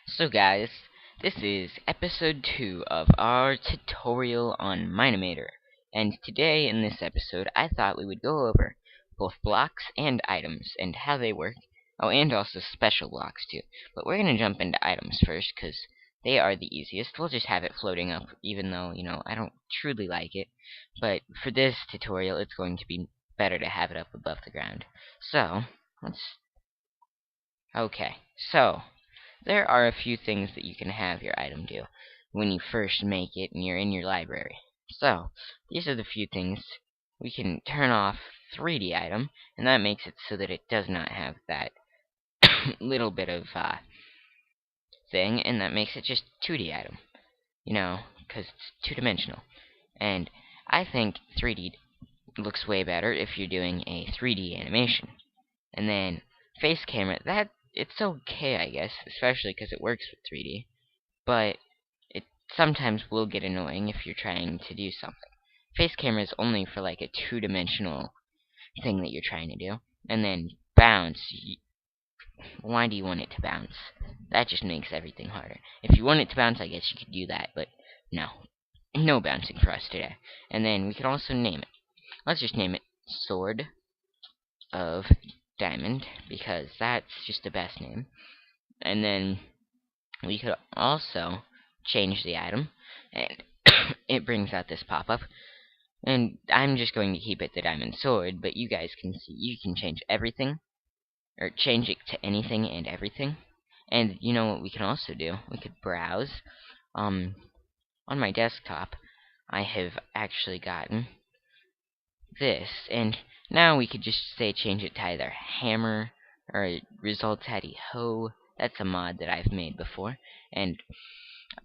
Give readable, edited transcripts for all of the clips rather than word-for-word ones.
So guys, this is episode 2 of our tutorial on Mine-Imator. And today in this episode, I thought we would go over both blocks and items and how they work. Oh, and also special blocks too. But we're going to jump into items first because they are the easiest. We'll just have it floating up even though, I don't truly like it. But for this tutorial, it's going to be better to have it up above the ground. So, so there are a few things that you can have your item do when you first make it and you're in your library. So, these are the few things. We can turn off 3D item, and that makes it so that it does not have that little bit of thing, and that makes it just 2D item. Because it's two-dimensional. And I think 3D looks way better if you're doing a 3D animation. And then face camera, it's okay, I guess, especially because it works with 3D, but it sometimes will get annoying if you're trying to do something. Face camera is only for like a two-dimensional thing that you're trying to do. And then bounce, why do you want it to bounce? That just makes everything harder. If you want it to bounce, I guess you could do that, but no bouncing for us today. And then we could also name it. Let's just name it Sword of Diamond, because that's just the best name. And then we could also change the item, and it brings out this pop-up. And I'm just going to keep it the diamond sword, but you guys can see you can change everything, or change it to anything and everything. And you know what we can also do? We could browse. On my desktop, I have actually gotten this, and now we could just say change it to either hammer or resultati hoe. That's a mod that I've made before. And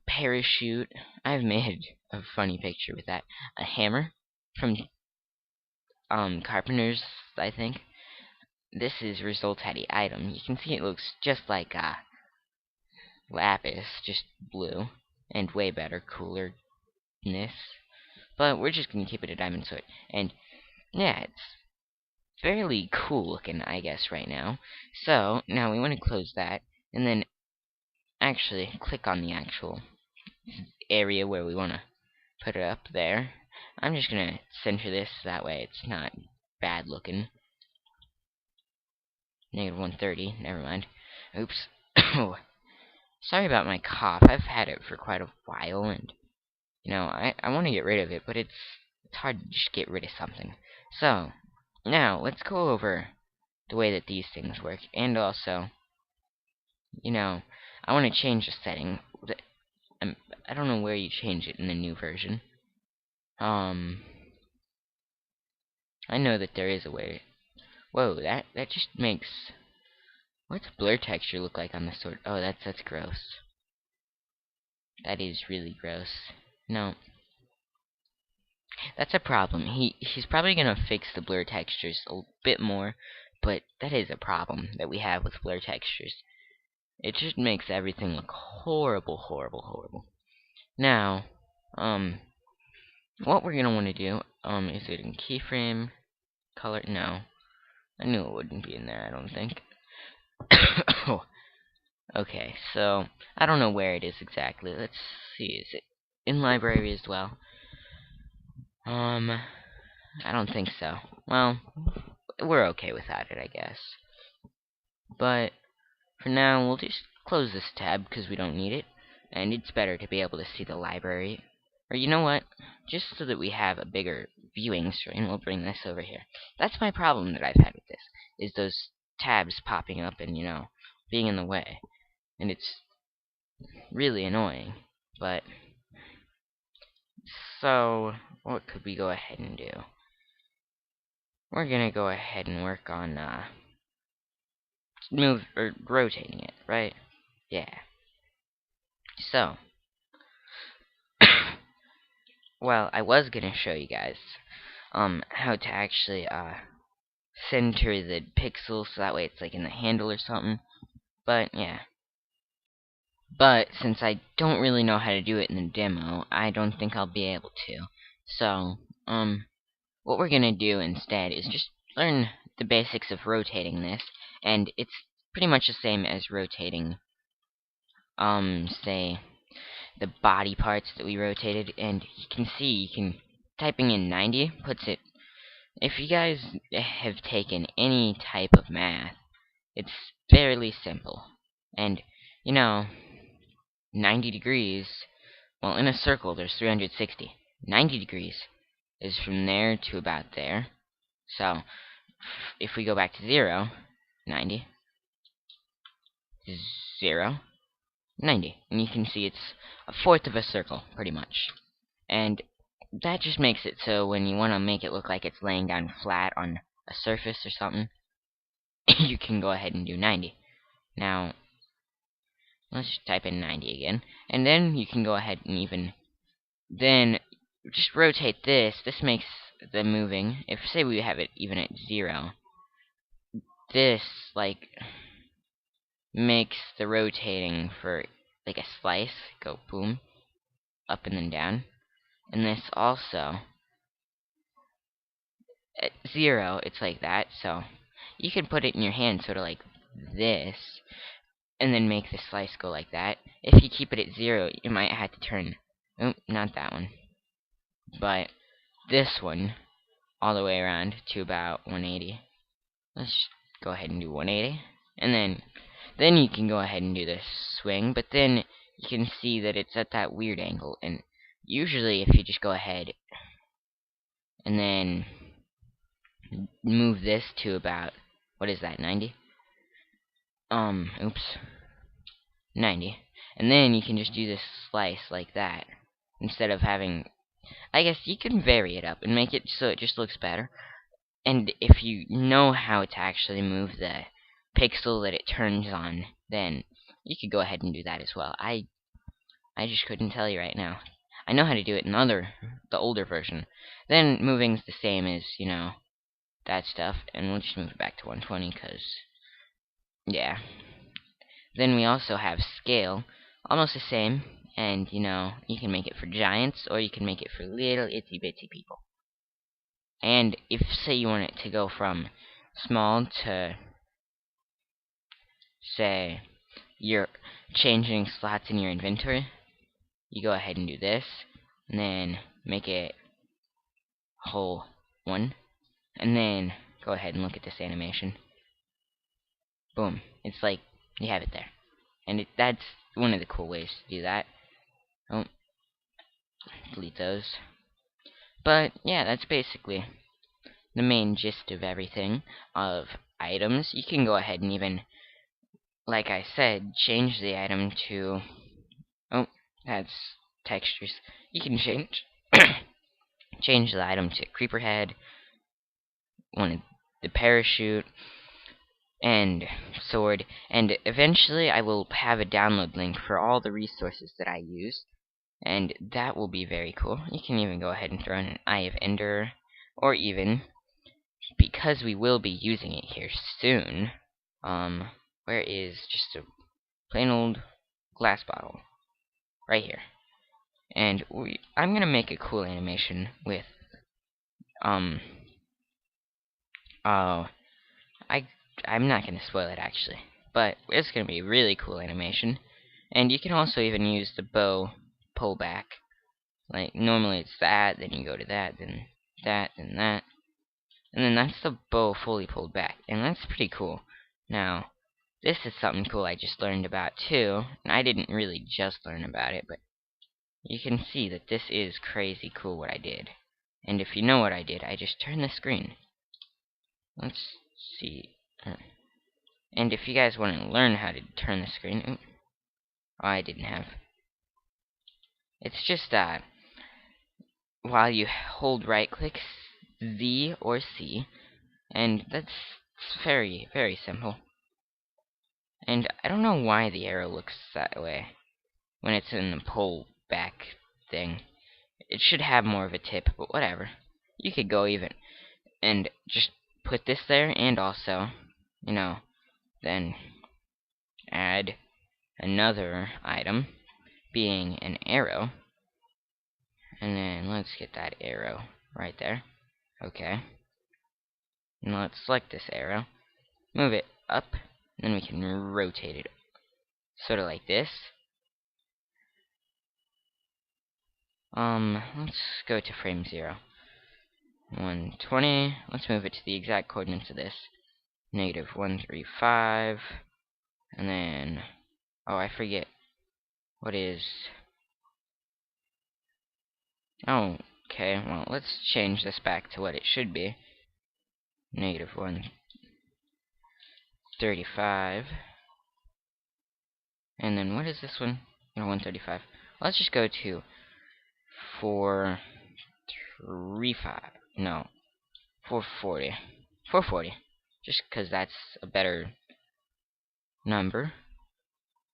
parachute, I've made a funny picture with that. A hammer from Carpenter's, I think. This is resultati item. You can see it looks just like lapis, just blue, and way better, coolerness. But we're just gonna keep it a diamond sword. And yeah, it's fairly cool looking, I guess, right now. So now we want to close that, and then actually click on the actual area where we want to put it up there. I'm just gonna center this that way it's not bad looking. Negative 130, never mind. Oops. Sorry about my cough. I've had it for quite a while, and I want to get rid of it, but it's hard to just get rid of something. So now let's go over the way that these things work, and also, I want to change the setting. I don't know where you change it in the new version. I know that there is a way. Whoa, that just makes. What's blur texture look like on the sword? Oh, that's gross. That is really gross. No, that's a problem. He's probably gonna fix the blur textures a bit more, but that is a problem that we have with blur textures. It just makes everything look horrible, horrible, horrible. Now, what we're gonna want to do, is it in keyframe, color? No, I knew it wouldn't be in there. I don't think. Oh, okay. So I don't know where it is exactly. Let's see. Is it in library as well? I don't think so. Well, we're okay without it, I guess. But for now, we'll just close this tab because we don't need it, and it's better to be able to see the library. Or you know what? Just so that we have a bigger viewing screen, we'll bring this over here. That's my problem that I've had with this, is those tabs popping up and, being in the way. And it's really annoying. But, so, what could we go ahead and do? We're gonna go ahead and work on, rotating it, right? Yeah. So, well, I was gonna show you guys, how to actually, center the pixels so that way it's like in the handle or something. But, yeah. But, since I don't really know how to do it in the demo, I don't think I'll be able to. So, what we're gonna do instead is just learn the basics of rotating this, and it's pretty much the same as rotating, say the body parts that we rotated, and you can typing in 90 puts it. If you guys have taken any type of math, it's fairly simple. And you know, 90 degrees, well, in a circle there's 360. 90 degrees is from there to about there. So if we go back to 0, 90, 0, 90, and you can see it's a fourth of a circle, pretty much. And that just makes it so when you want to make it look like it's laying down flat on a surface or something, you can go ahead and do 90. Now, let's just type in 90 again, and then you can go ahead and then just rotate this. This makes the moving, if say we have it even at 0, this, like, makes the rotating for, like, a slice go boom, up and then down. And this also, at 0, it's like that, so you can put it in your hand sort of like this, and then make the slice go like that. If you keep it at 0, you might have to turn, oh, not that one, but this one all the way around to about 180. Let's go ahead and do 180, and then you can go ahead and do this swing, but then you can see that it's at that weird angle, and usually if you just go ahead and then move this to about, what is that, 90? Oops. 90. And then you can just do this slice like that. Instead of having, I guess you can vary it up and make it so it just looks better. And if you know how to actually move the pixel that it turns on, then you could go ahead and do that as well. I just couldn't tell you right now. I know how to do it in the older version. Then moving's the same as, that stuff, and we'll just move it back to 120, because, yeah. Then we also have scale, almost the same, and, you can make it for giants, or you can make it for little itsy-bitsy people. And if, say, you want it to go from small to, say, you're changing slots in your inventory, you go ahead and do this, and then make it whole 1, and then go ahead and look at this animation. Boom. It's like you have it there. And that's one of the cool ways to do that. Oh, delete those. But, yeah, that's basically the main gist of everything, of items. You can go ahead and even, like I said, change the item to, oh, that's textures. You can change the item to creeper head, the parachute, and sword, and eventually I will have a download link for all the resources that I use, and that will be very cool. You can even go ahead and throw in an Eye of Ender, or even, because we will be using it here soon, where is just a plain old glass bottle? Right here. And I'm gonna make a cool animation with, oh, I'm not gonna spoil it actually, but it's gonna be a really cool animation. And you can also even use the bow pullback. Like normally it's that, then you go to that, then that, then that, and then that's the bow fully pulled back, and that's pretty cool. Now, this is something cool I just learned about too, and I didn't really just learn about it, but you can see that this is crazy cool what I did. And if you know what I did, I just turned the screen. Let's see. And if you guys want to learn how to turn the screen, oh, I didn't have. It's just while you hold right click Z or C, and that's very, very simple. And I don't know why the arrow looks that way when it's in the pull back thing. It should have more of a tip, but whatever. You could go even and just put this there, and also, then add another item, being an arrow. And then let's get that arrow right there. Okay. And let's select this arrow, move it up, and then we can rotate it sort of like this. Let's go to frame 0. 120. Let's move it to the exact coordinates of this. -135. And then, oh, I forget. What is... Oh, okay, well, let's change this back to what it should be. -135. And then what is this one? 135. Let's just go to 435. No, 440. 440. Just because that's a better number.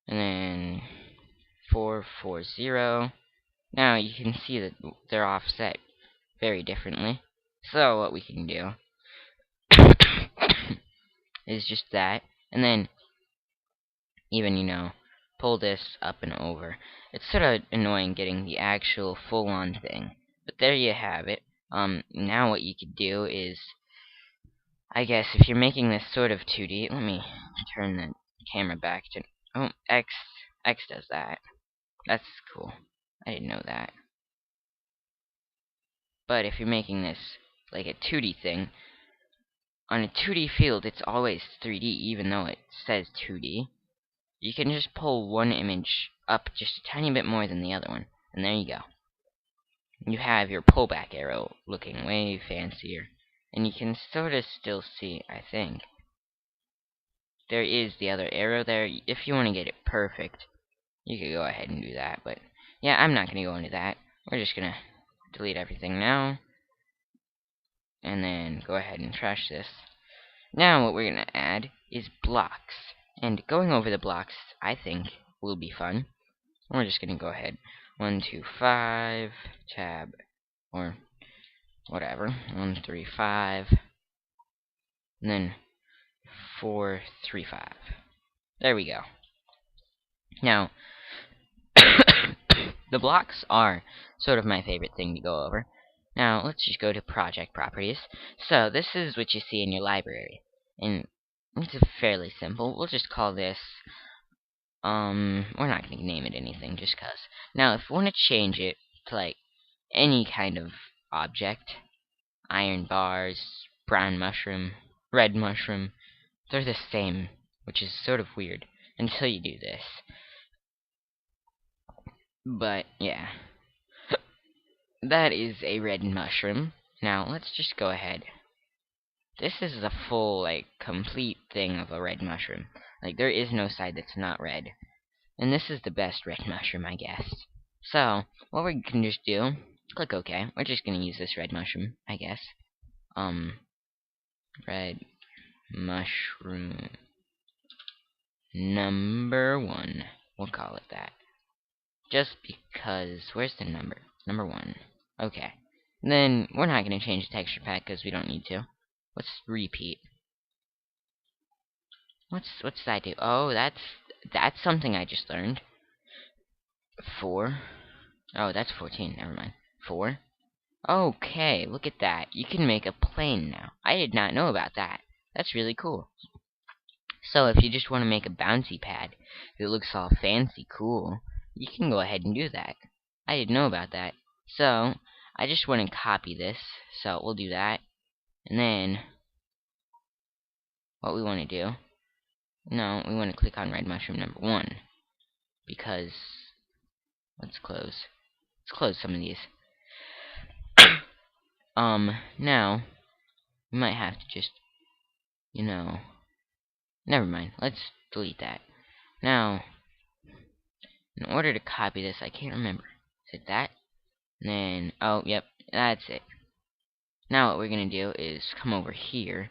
And then 440. Now you can see that they're offset very differently. So what we can do is just that, and then even pull this up and over. It's sort of annoying getting the actual full-on thing, but there you have it. Now what you could do is, I guess, if you're making this sort of 2D, let me turn the camera back to, oh, X does that. That's cool. I didn't know that. But if you're making this like a 2D thing, on a 2D field, it's always 3D, even though it says 2D. You can just pull one image up just a tiny bit more than the other one, and there you go. You have your pullback arrow looking way fancier, and you can sort of still see, I think, there is the other arrow there. If you want to get it perfect, you could go ahead and do that, but yeah, I'm not going to go into that. We're just going to delete everything now, and then go ahead and trash this. Now what we're going to add is blocks, and going over the blocks, I think, will be fun. We're just going to go ahead, 125, tab, or whatever, 135, and then 435. There we go. Now, the blocks are sort of my favorite thing to go over. Now, let's just go to project properties. So, this is what you see in your library, and it's fairly simple. We'll just call this, we're not going to name it anything just cause. Now, if we want to change it to, like, any kind of object, iron bars, brown mushroom, red mushroom, they're the same, which is sort of weird until you do this. But, yeah. That is a red mushroom. Now, let's just go ahead. This is a full, like, complete thing of a red mushroom. Like, there is no side that's not red. And this is the best red mushroom, I guess. So, what we can just do, click OK. We're just gonna use this red mushroom, I guess. Red mushroom number 1. We'll call it that. Just because, where's the number? Number 1. Okay. And then, we're not going to change the texture pack because we don't need to. Let's repeat. What's that do? Oh, that's something I just learned. 4. Oh, that's 14. Never mind. 4. Okay, look at that. You can make a plane now. I did not know about that. That's really cool. So if you just want to make a bouncy pad that looks all fancy cool, you can go ahead and do that. I didn't know about that. So I just want to copy this. So we'll do that. And then what we want to do, no, we want to click on red mushroom number 1. Because let's close some of these. Now we might have to just, never mind. Let's delete that. Now, in order to copy this, I can't remember. Is it that? And then, oh, yep, that's it. Now what we're gonna do is come over here.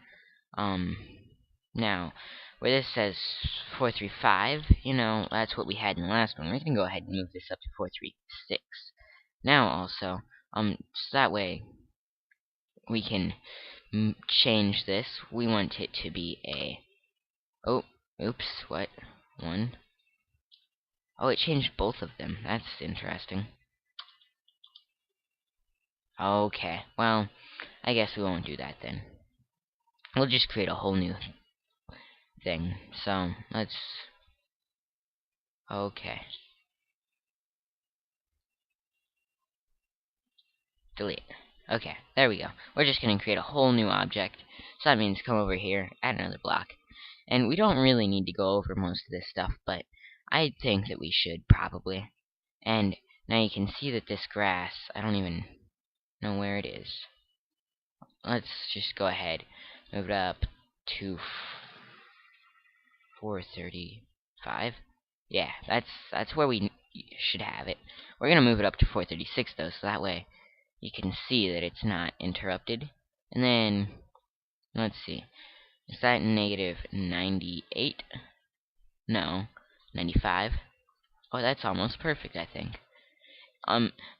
Now, where this says 435, that's what we had in the last one. We're gonna go ahead and move this up to 436. Now also, so that way we can change this. We want it to be a, oh, oops, what? 1. Oh, it changed both of them. That's interesting. Okay, well, I guess we won't do that then. We'll just create a whole new thing. So, let's... Okay. delete. Okay, there we go. We're just going to create a whole new object. So that means come over here, add another block. And we don't really need to go over most of this stuff, but I think that we should probably. And now you can see that this grass, I don't even know where it is. Let's just go ahead, move it up to 435. Yeah, that's where we should have it. We're gonna move it up to 436 though, so that way you can see that it's not interrupted. And then let's see, is that negative 98? No, 95. Oh, that's almost perfect, I think.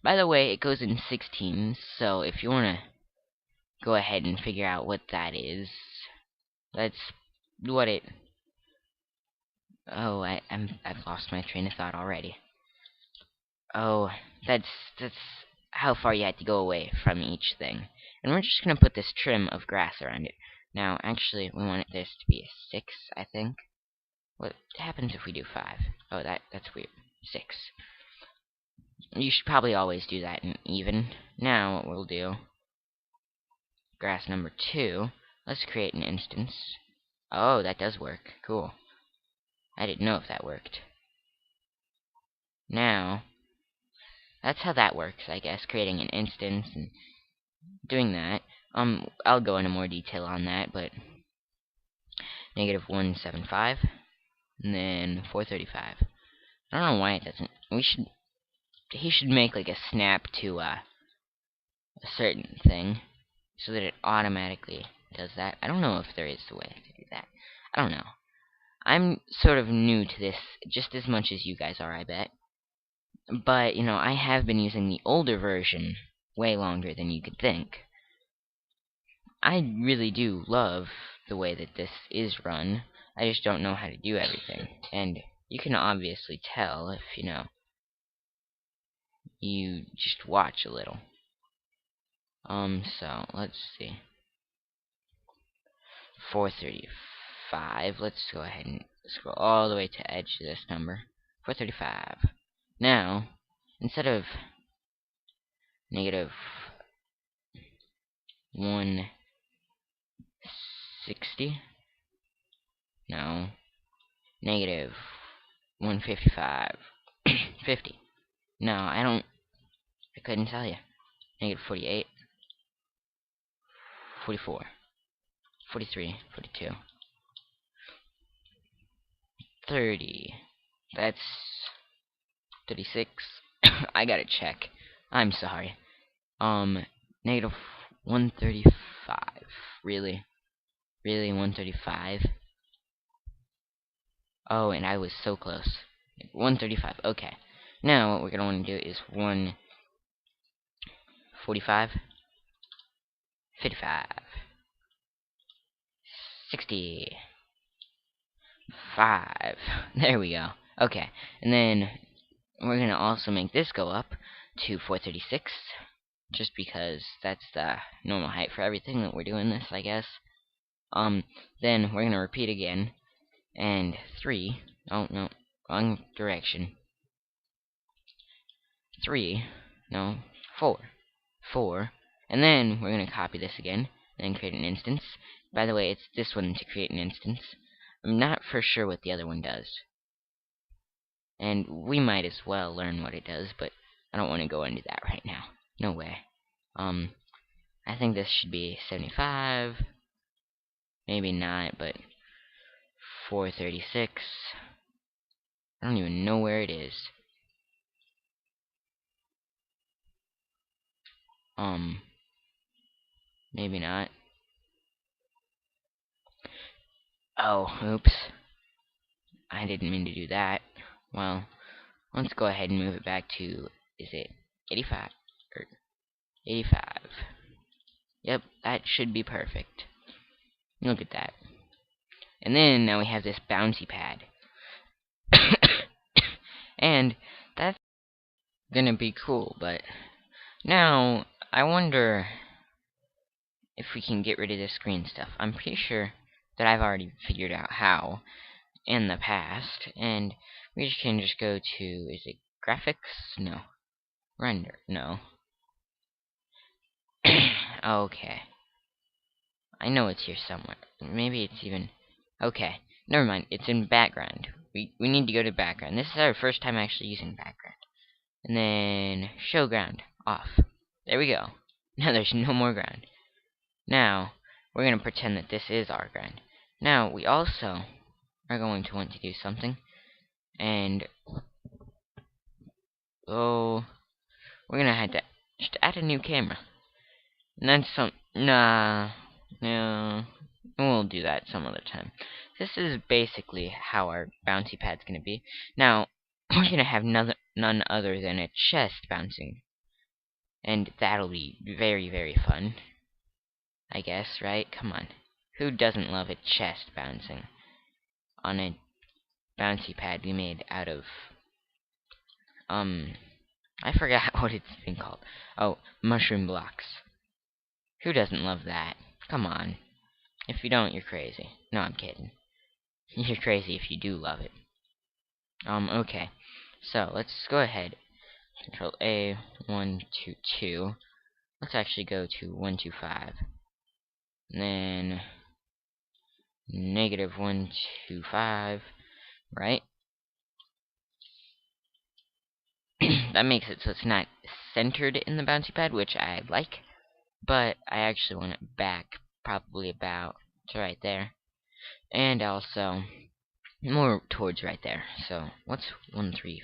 By the way, it goes in 16, so if you wanna go ahead and figure out what that is, that's what it. Oh, I've lost my train of thought already. Oh, that's how far you had to go away from each thing. And we're just gonna put this trim of grass around it. Now, actually, we want this to be a 6, I think. What happens if we do 5? Oh, that's weird. 6. You should probably always do that in even. Now, what we'll do, grass number 2. Let's create an instance. Oh, that does work. Cool. I didn't know if that worked. Now, that's how that works, I guess, creating an instance and doing that. I'll go into more detail on that, but negative 175, and then 435. I don't know why it doesn't. He should make like a snap to a certain thing, so that it automatically does that. I don't know if there is a way to do that. I don't know. I'm sort of new to this, just as much as you guys are, I bet. But, you know, I have been using the older version way longer than you could think. I really do love the way that this is run. I just don't know how to do everything. And you can obviously tell if, you know, you just watch a little. So, let's see. 435. Let's go ahead and scroll all the way to edge of this number. 435. Now, instead of negative 160, no, negative 155, 50. No, I couldn't tell you. Negative 48, 44, 43, 42, 30. That's 36. I gotta check. I'm sorry. Negative 135. Really? Really, 135? Oh, and I was so close. 135. Okay. Now, what we're gonna want to do is 145, 55, 60, 5. There we go. Okay, and then we're gonna also make this go up to 436, just because that's the normal height for everything that we're doing this, I guess. Then we're gonna repeat again, and 3. Oh no, wrong direction. 3. No, 4. 4. And then we're gonna copy this again, and then create an instance. By the way, it's this one to create an instance. I'm not for sure what the other one does. And we might as well learn what it does, but I don't want to go into that right now. No way. I think this should be 75. Maybe not, but 436. I don't even know where it is. Maybe not. Oh, oops. I didn't mean to do that. Well, let's go ahead and move it back to, is it 85? Or 85. Yep, that should be perfect. Look at that. And then now we have this bouncy pad. And that's gonna be cool, but now I wonder if we can get rid of this green stuff. I'm pretty sure that I've already figured out how in the past, and we can just go to, is it graphics? No. Render, no. Okay. I know it's here somewhere. Maybe it's even... Okay. Never mind. It's in background. We need to go to background. This is our first time actually using background. And then show ground. Off. There we go. Now there's no more ground. Now, we're going to pretend that this is our ground. Now, we also are going to want to do something. And... oh... we're going to have to just add a new camera. And that's some... nah... no... we'll do that some other time. This is basically how our bouncy pad's going to be. Now, we're going to have none other than a chest bouncing. And that'll be very, very fun. I guess, right? Come on. Who doesn't love a chest bouncing on a bouncy pad we made out of... I forgot what it's been called. Oh, mushroom blocks. Who doesn't love that? Come on. If you don't, you're crazy. No, I'm kidding. You're crazy if you do love it. Okay. So, let's go ahead. Control A, 1, 2, 2. Let's actually go to 1, 2, 5. And then... negative 1, 2, 5. Right? That makes it so it's not centered in the bouncy pad, which I like. But I actually want it back probably about to right there. And also more towards right there. So what's 1, 3,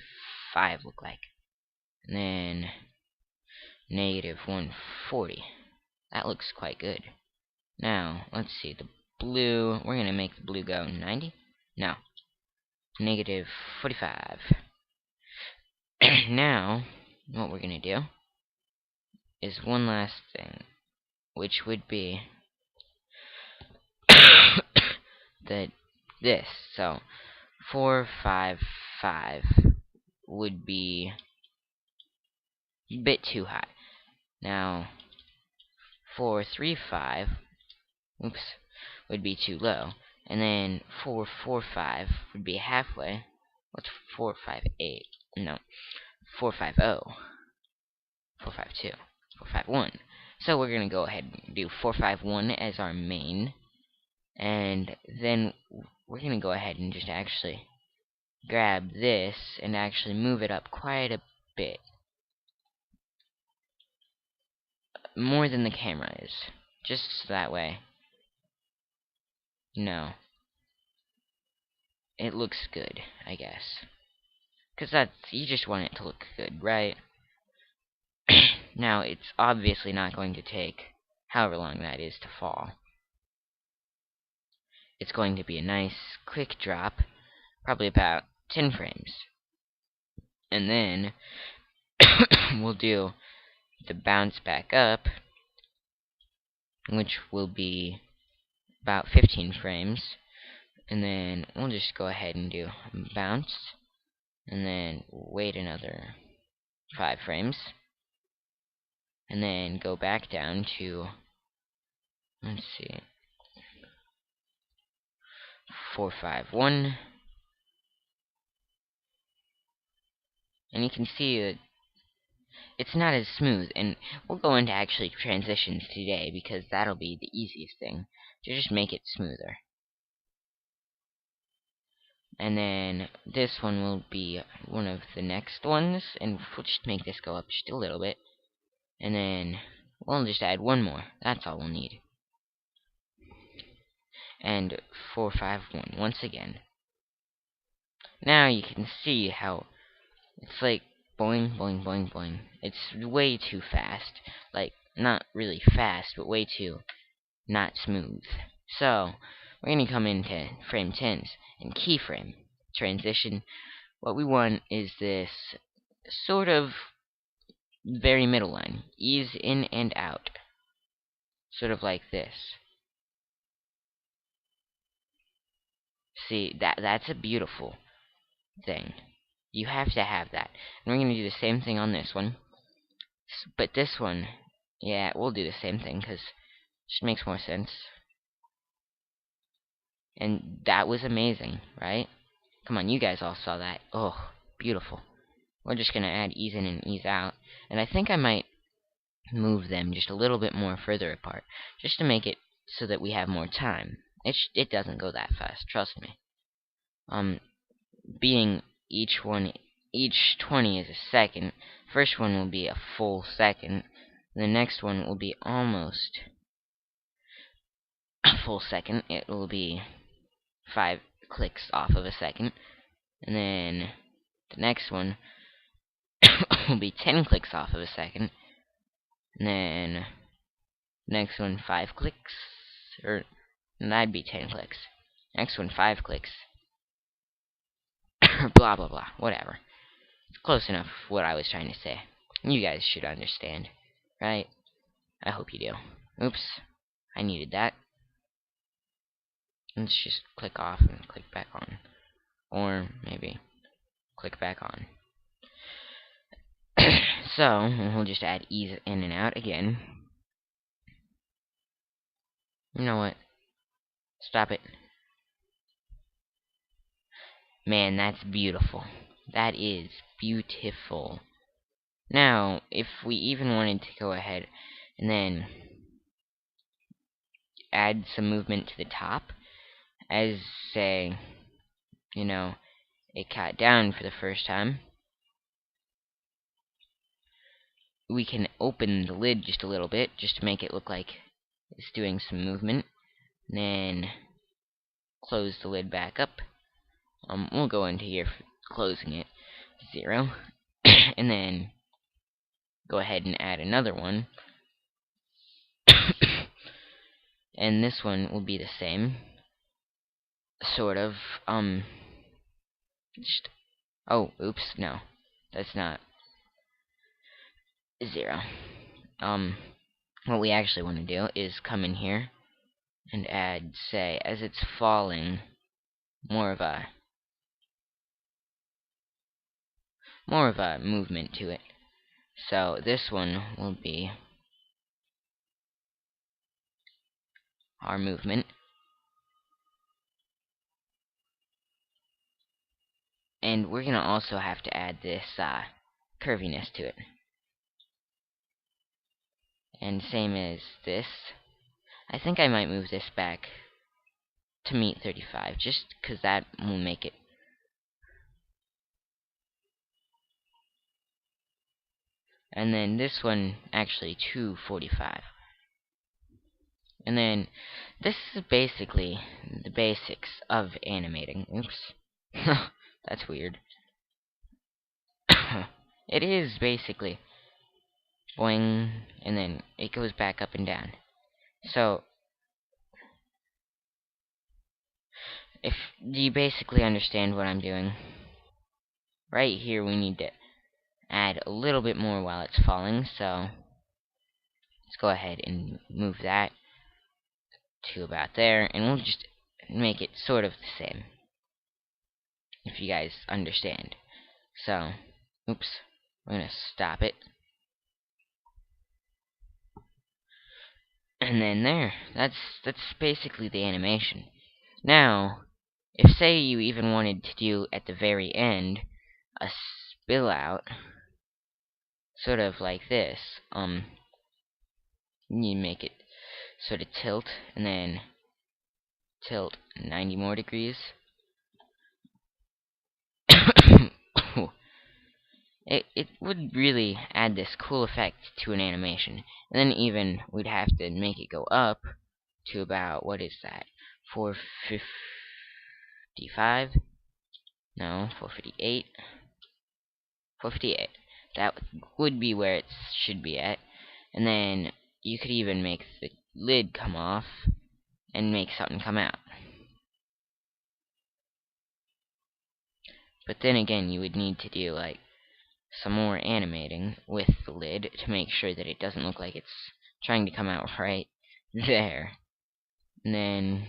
5 look like? And then negative 140. That looks quite good. Now, let's see, the blue, we're going to make the blue go 90? No. Negative 45. Now, what we're going to do is one last thing, which would be this. So 4, 5, 5 would be a bit too high. Now 4, 3, 5, oops, would be too low. And then 4, 4, 5 would be halfway. What's 4, 5, 8? No, 4, 5, 0. 4, 5, 2. 4, 5, 1. So we're gonna go ahead and do 4, 5, 1 as our main. And then we're going to go ahead and just actually grab this and actually move it up quite a bit. More than the camera is. Just so that way, you know, it looks good, I guess. Because you just want it to look good, right? Now, it's obviously not going to take however long that is to fall. It's going to be a nice, quick drop, probably about 10 frames. And then we'll do the bounce back up, which will be about 15 frames. And then we'll just go ahead and do bounce, and then wait another 5 frames. And then go back down to, let's see, 4, 5, 1. And you can see that it's not as smooth, and we'll go into actually transitions today because that'll be the easiest thing to just make it smoother. And then this one will be one of the next ones, and we'll just make this go up just a little bit. And then we'll just add one more. That's all we'll need. And 4, 5, 1 once again. Now you can see how it's like boing, boing, boing, boing. It's way too fast. Like, not really fast, but way too not smooth. So, we're going to come into frame 10s and keyframe transition. What we want is this sort of very middle line. Ease in and out. Sort of like this. See, that's a beautiful thing. You have to have that. And we're going to do the same thing on this one. But this one, yeah, we'll do the same thing because it just makes more sense. And that was amazing, right? Come on, you guys all saw that. Oh, beautiful. We're just going to add ease in and ease out. And I think I might move them just a little bit more further apart, just to make it so that we have more time. It doesn't go that fast, trust me. Being each 20 is a second. First one will be a full second. The next one will be almost a full second. It will be 5 clicks off of a second. And then the next one will be 10 clicks off of a second. And then next one 5 clicks, or that'd be 10 clicks. Next one 5 clicks. Blah blah blah, whatever. Close enough what I was trying to say. You guys should understand, right? I hope you do. Oops, I needed that. Let's just click off and click back on. Or maybe click back on. So, we'll just add ease in and out again. You know what? Stop it. Man, that's beautiful. That is beautiful. Now, if we even wanted to go ahead and then add some movement to the top, as, say, you know, it cut down for the first time, we can open the lid just a little bit, just to make it look like it's doing some movement. And then close the lid back up. We'll go into here for closing it, 0. And then go ahead and add another one. And this one will be the same. Sort of. Oh, oops, no. That's not 0. What we actually want to do is come in here and add, say, as it's falling, more of a movement to it. So this one will be our movement. And we're going to also have to add this curviness to it. And same as this. I think I might move this back to meet 35, just because that will make it. And then this one actually to 45. And then this is basically the basics of animating. Oops. That's weird. It is basically boing, and then it goes back up and down. So if you basically understand what I'm doing, right here we need to add a little bit more while it's falling, so let's go ahead and move that to about there, and we'll just make it sort of the same, if you guys understand. So, oops, we're gonna stop it. And then there, that's basically the animation. Now, if say you even wanted to do at the very end a spill out, sort of like this, you make it sort of tilt, and then tilt 90 more degrees. It would really add this cool effect to an animation. And then even we'd have to make it go up to about, what is that, 455? No, 458. 458. That would be where it should be at. And then you could even make the lid come off and make something come out. But then again, you would need to do like some more animating with the lid to make sure that it doesn't look like it's trying to come out right there. And then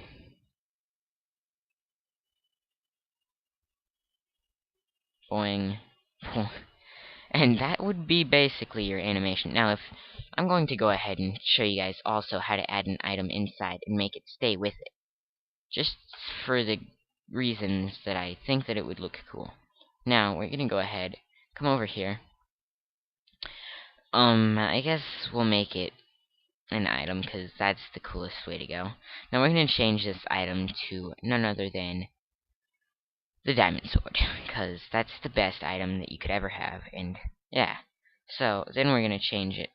boing, boing. And that would be basically your animation. Now, if I'm going to go ahead and show you guys also how to add an item inside and make it stay with it, just for the reasons that I think that it would look cool. Now, we're gonna go ahead, come over here. I guess we'll make it an item, because that's the coolest way to go. Now we're going to change this item to none other than the diamond sword, because that's the best item that you could ever have, and yeah. So then we're going to change it,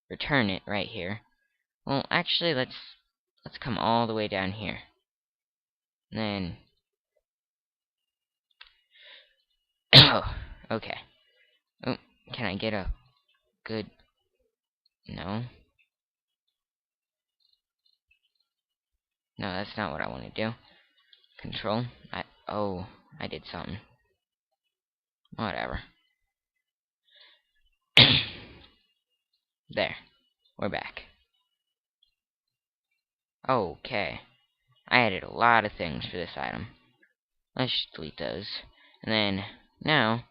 return it right here. Well, actually, let's come all the way down here. And then oh, okay. Oh, can I get a good... No. No, that's not what I want to do. Control. Oh, I did something. Whatever. There. We're back. Okay. I added a lot of things for this item. Let's just delete those. And then, now,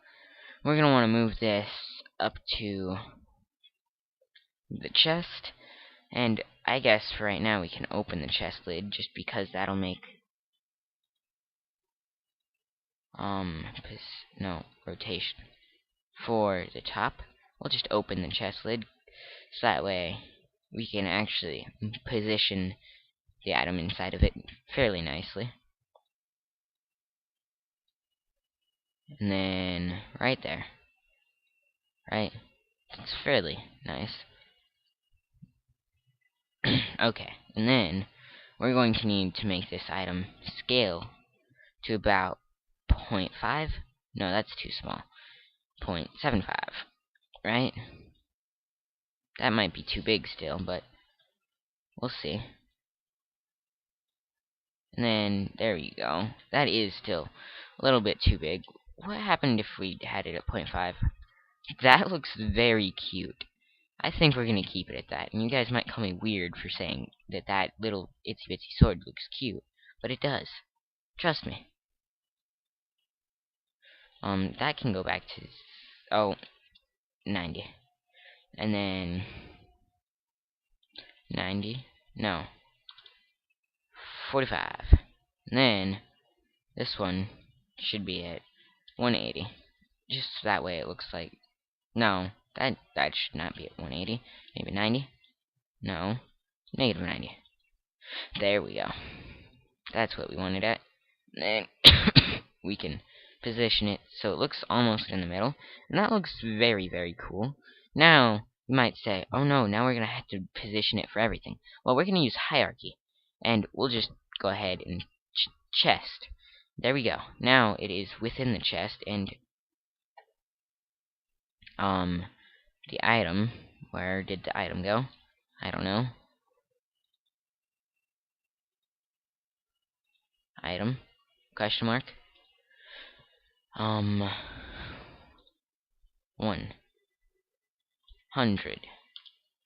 we're going to want to move this up to the chest. And I guess for right now we can open the chest lid, just because that'll make... no, rotation. For the top, we'll just open the chest lid, so that way we can actually position the item inside of it fairly nicely. And then right there. Right? It's fairly nice. Okay, and then we're going to need to make this item scale to about 0.5. No, that's too small. 0.75. Right? That might be too big still, but we'll see. And then, there you go. That is still a little bit too big. What happened if we had it at 0.5? That looks very cute. I think we're gonna keep it at that. And you guys might call me weird for saying that that little itsy bitsy sword looks cute, but it does. Trust me. That can go back to... oh, 90. And then... 90? No. 45. And then, this one should be at 180. Just that way it looks like... no, that should not be at 180. Maybe 90? No. Negative 90. There we go. That's what we wanted at. And then we can position it so it looks almost in the middle. And that looks very, very cool. Now, you might say, oh no, now we're going to have to position it for everything. Well, we're going to use hierarchy. And we'll just go ahead and chest. There we go. Now it is within the chest, and the item, where did the item go? I don't know. Item? Question mark? 100.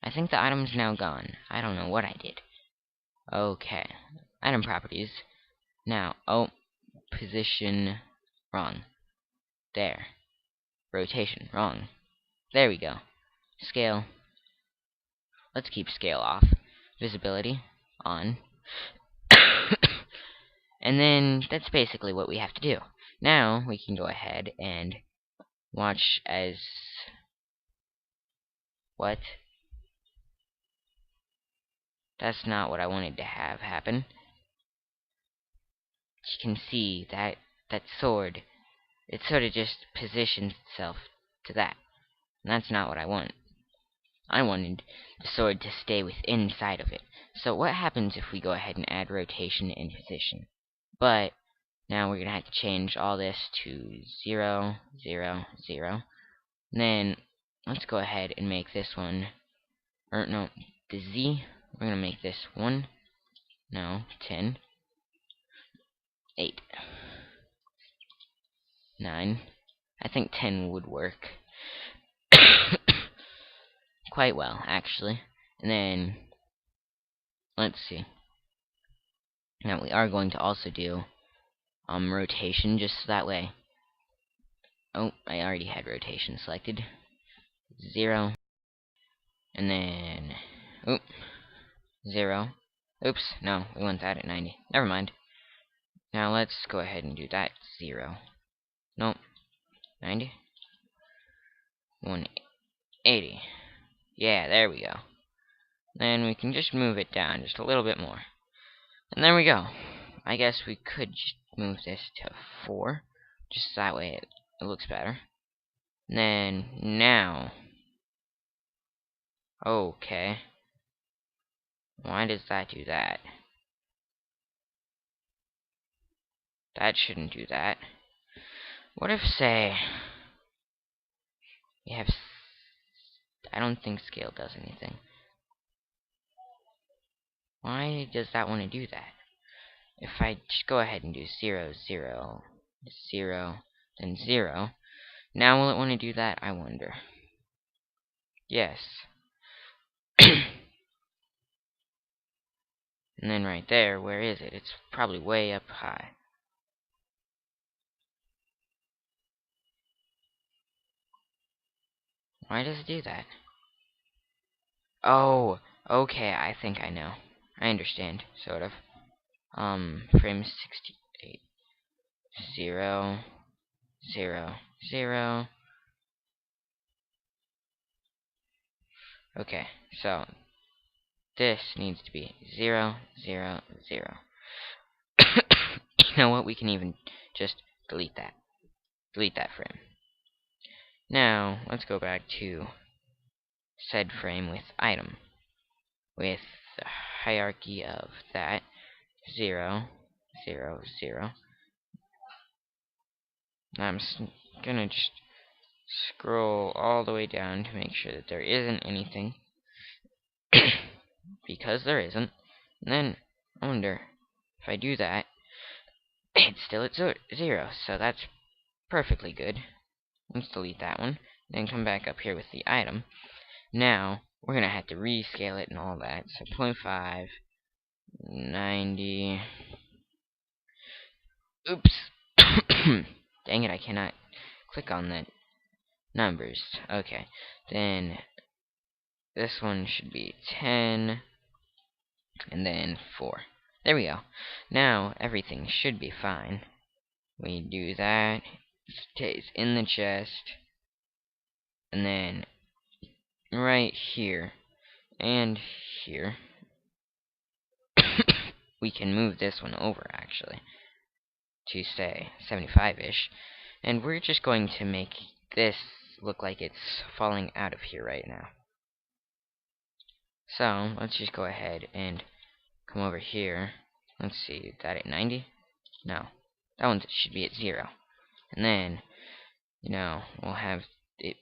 I think the item's now gone. I don't know what I did. Okay. Item properties. Now, oh, position wrong. There. Rotation wrong. There we go. Scale. Let's keep scale off. Visibility on. And then that's basically what we have to do. Now we can go ahead and watch as... what? That's not what I wanted to have happen. You can see that sword, it sort of just positions itself to that. And that's not what I want. I wanted the sword to stay within inside of it. So what happens if we go ahead and add rotation and position? But now we're going to have to change all this to 0, 0, 0. And then let's go ahead and make this one, or no, the Z, we're going to make this 1, no, 10, 8, 9. I think 10 would work quite well, actually. And then, let's see. Now we are going to also do rotation, just so that way. Oh, I already had rotation selected. 0. And then, oop, 0. Oops, no, we want that at 90. Never mind. Now let's go ahead and do that. 0. Nope. 90. 180. Yeah, there we go. Then we can just move it down just a little bit more. And there we go. I guess we could just move this to 4. Just that way it looks better. And then now. Okay. Why does that do that? That shouldn't do that. What if, say, we have... I don't think scale does anything. Why does that want to do that? If I just go ahead and do 0, 0, 0, then 0, now will it want to do that? I wonder. Yes. And then right there, where is it? It's probably way up high. Why does it do that? Oh, okay, I think I know. I understand, sort of. Frame 68. 0, 0, 0. Okay, so this needs to be 0, 0, 0. You know what? We can even just delete that. Delete that frame. Now, let's go back to said frame with item. With the hierarchy of that 0, 0, 0. I'm gonna just scroll all the way down to make sure that there isn't anything. Because there isn't. And then, I wonder, if I do that, it's still at 0, so that's perfectly good. Let's delete that one. Then come back up here with the item. Now, we're going to have to rescale it and all that. So 0.5, 90. Oops. Dang it, I cannot click on the numbers. Okay. Then, this one should be 10. And then 4. There we go. Now, everything should be fine. We do that. It stays in the chest. And then, right here. And here. We can move this one over, actually. To, say, 75-ish. And we're just going to make this look like it's falling out of here right now. So, let's just go ahead and come over here. Let's see, is that at 90? No. That one should be at 0. And then, you know, we'll have it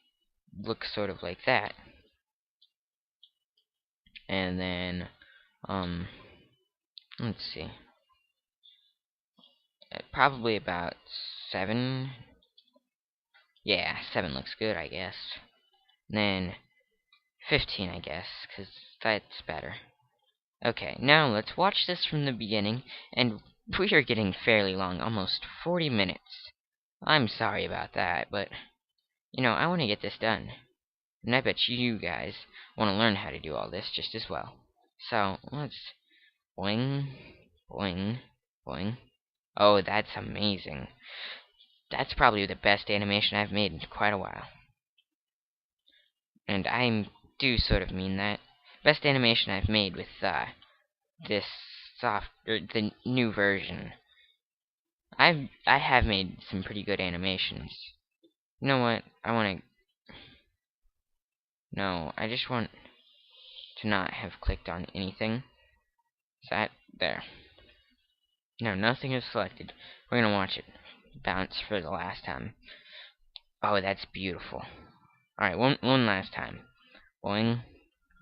look sort of like that. And then, let's see. Probably about 7. Yeah, 7 looks good, I guess. And then 15, I guess, because that's better. Okay, now let's watch this from the beginning, and we are getting fairly long, almost 40 minutes. I'm sorry about that, but, you know, I want to get this done. And I bet you guys want to learn how to do all this just as well. So, let's boing, boing, boing. Oh, that's amazing. That's probably the best animation I've made in quite a while. And I do sort of mean that. Best animation I've made with this the new version. I have made some pretty good animations. You know what? No, I just want to not have clicked on anything. Is that there? No, nothing is selected. We're gonna watch it bounce for the last time. Oh, that's beautiful. Alright, one last time. Boing,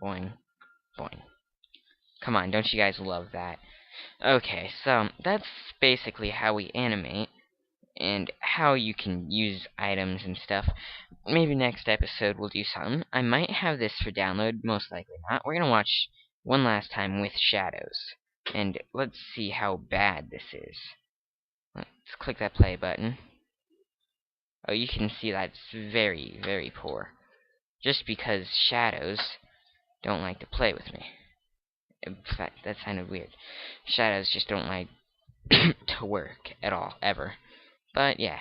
boing, boing. Come on, don't you guys love that? Okay, so that's basically how we animate and how you can use items and stuff. Maybe next episode we'll do something. I might have this for download, most likely not. We're gonna watch one last time with shadows. And let's see how bad this is. Let's click that play button. Oh, you can see that's very, very poor. Just because shadows don't like to play with me. In fact, that sounded weird. Shadows just don't like to work at all, ever. But, yeah.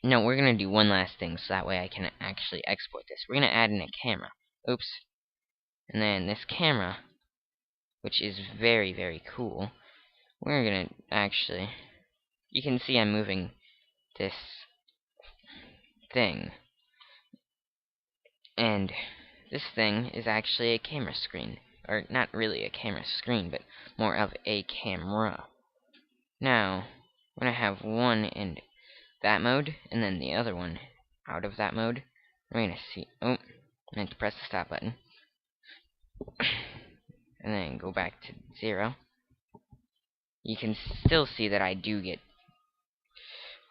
No, we're going to do one last thing, so that way I can actually export this. We're going to add in a camera. Oops. And then this camera, which is very, very cool. We're gonna actually... You can see I'm moving this thing. And this thing is actually a camera screen. Or not really a camera screen, but more of a camera. Now, when I have one in that mode, and then the other one out of that mode, we're gonna see... Oh, I meant to press the stop button. And then go back to 0. You can still see that I do get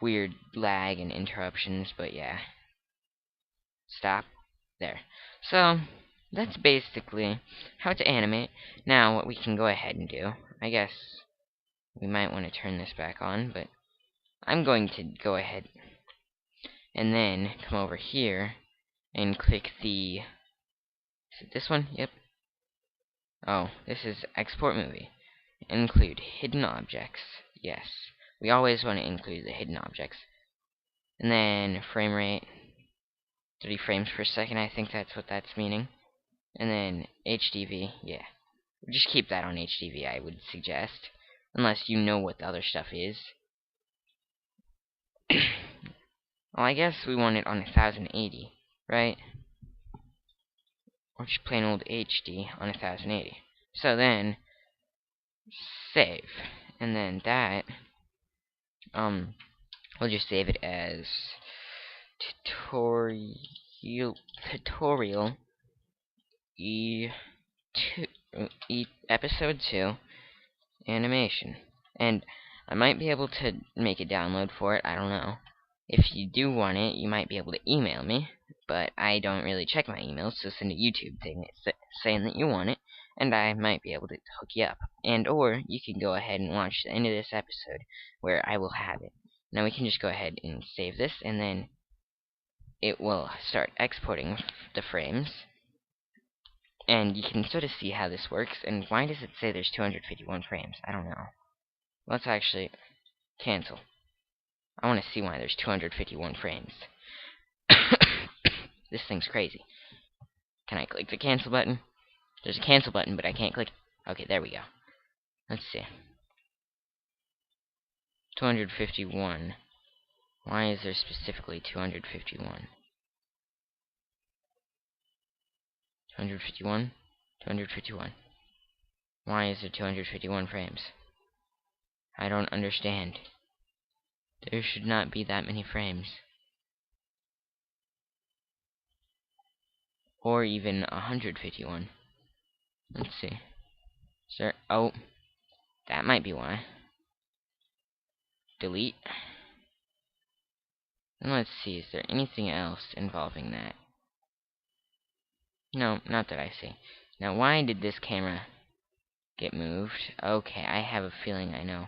weird lag and interruptions, but yeah. Stop. There. So, that's basically how to animate. Now, what we can go ahead and do, I guess we might want to turn this back on, but I'm going to go ahead and then come over here and click the... Is it this one? Yep. Oh, this is export movie. Include hidden objects. Yes. We always want to include the hidden objects. And then frame rate. 30 frames per second, I think that's what that's meaning. And then HDV, yeah. Just keep that on HDV, I would suggest. Unless you know what the other stuff is. Well, I guess we want it on 1080, right? Or just plain old HD on 1080. So then, save. And then that, we'll just save it as tutorial episode 2 animation. And I might be able to make a download for it, I don't know. If you do want it, you might be able to email me, but I don't really check my emails, so send a YouTube thing saying that you want it, and I might be able to hook you up. And or you can go ahead and watch the end of this episode where I will have it. Now we can just go ahead and save this, and then it will start exporting the frames. And you can sort of see how this works. And why does it say there's 251 frames? I don't know. Let's actually cancel. I want to see why there's 251 frames. This thing's crazy. Can I click the cancel button? There's a cancel button, but I can't click. Okay, there we go. Let's see. 251. Why is there specifically 251? 251? 251. Why is there 251 frames? I don't understand. There should not be that many frames. Or even 151. Let's see. Sir, oh, that might be why. Delete. And let's see, is there anything else involving that? No, not that I see. Now, why did this camera get moved? Okay, I have a feeling I know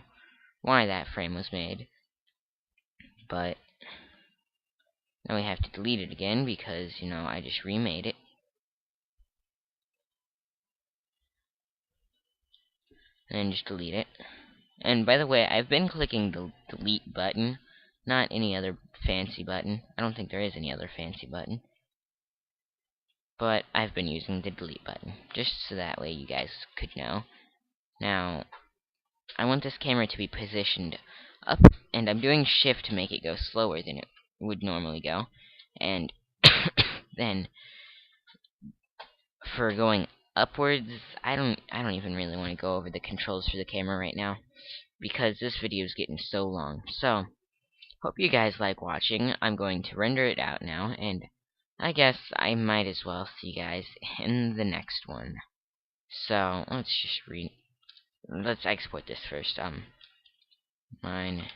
why that frame was made. But now we have to delete it again because, you know, I just remade it. And just delete it. And by the way, I've been clicking the delete button, not any other fancy button. I don't think there is any other fancy button. But I've been using the delete button, just so that way you guys could know. Now, I want this camera to be positioned up, and I'm doing shift to make it go slower than it would normally go. And then for going upwards, I don't even really want to go over the controls for the camera right now, because this video is getting so long. So, hope you guys like watching. I'm going to render it out now, and I guess I might as well see you guys in the next one. So, let's export this first. Mine-Imator.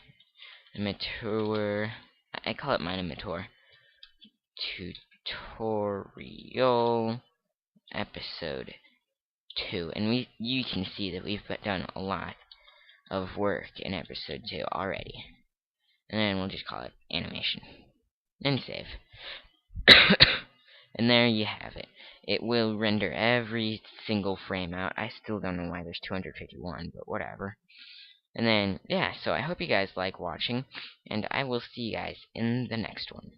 I call it Mine-Imator. Tutorial episode 2. And you can see that we've done a lot of work in episode 2 already. And then we'll just call it animation. And save. And there you have it. It will render every single frame out. I still don't know why there's 251, but whatever. And then, yeah, so I hope you guys like watching, and I will see you guys in the next one.